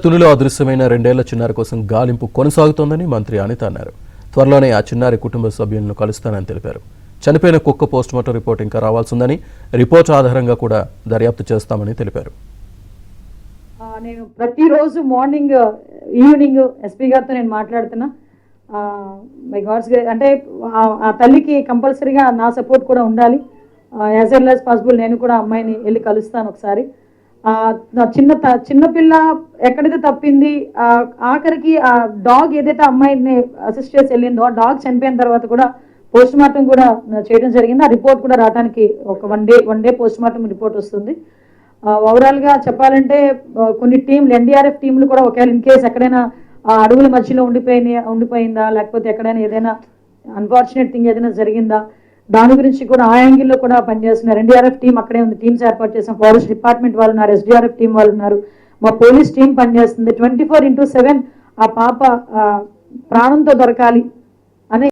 తునిలో అదృశ్యమైన 2 ఏళ్ల చిన్నారి కోసం గాలింపు కొనసాగుతోందని మంత్రి అనిత అన్నారు. త్వరలోనే ఆ చిన్నారి కుటుంబ సభ్యులను కలుస్తానని తెలిపారు. చనిపోయిన కుక్క పోస్టుమార్టం రిపోర్ట్ ఇంకా రావాల్సిందని, రిపోర్ట్ ఆధారంగా కూడా దర్యాప్తు చేస్తామని తెలిపారు. నేను ప్రతిరోజు మార్నింగ్ ఈవినింగ్ ఎస్పీ గారితో నేను మాట్లాడుతున్నా. మై గాడ్స్ అంటే ఆ తల్లికి కంపల్సరీగా నా సపోర్ట్ కూడా ఉండాలి. యాజ్ ఎర్లీ యాజ్ పాసిబుల్ నేను కూడా అమ్మాయిని వెళ్ళి కలుస్తాను ఒకసారి. చిన్నపిల్ల ఎక్కడైతే తప్పింది, ఆఖరికి ఆ డాగ్ ఏదైతే అమ్మాయిని అసిస్ట్ చేసి వెళ్ళిందో ఆ డాగ్ చనిపోయిన తర్వాత కూడా పోస్ట్ మార్టం కూడా చేయడం జరిగింది. ఆ రిపోర్ట్ కూడా రావడానికి ఒక one day post mortem report వస్తుంది. ఓవరాల్గా చెప్పాలంటే కొన్ని టీంలు ఎన్డీఆర్ఎఫ్ టీంలు కూడా ఒకవేళ ఇన్ కేసు ఎక్కడైనా అడవుల మధ్యలో ఉండిపోయిందా, లేకపోతే ఎక్కడైనా ఏదైనా అన్ఫార్చునేట్ థింగ్ ఏదైనా జరిగిందా, దాని గురించి కూడా ఆ యాంగిల్లో కూడా పనిచేస్తున్నారు. ఎన్డీఆర్ఎఫ్ టీం అక్కడే ఉంది, టీమ్స్ ఏర్పాటు చేసాం. ఫారెస్ట్ డిపార్ట్మెంట్ వాళ్ళు ఉన్నారు, ఎస్డీఆర్ఎఫ్ టీం వాళ్ళు ఉన్నారు, మా పోలీస్ టీం పనిచేస్తుంది. 24/7 ఆ పాప ప్రాణంతో దొరకాలి,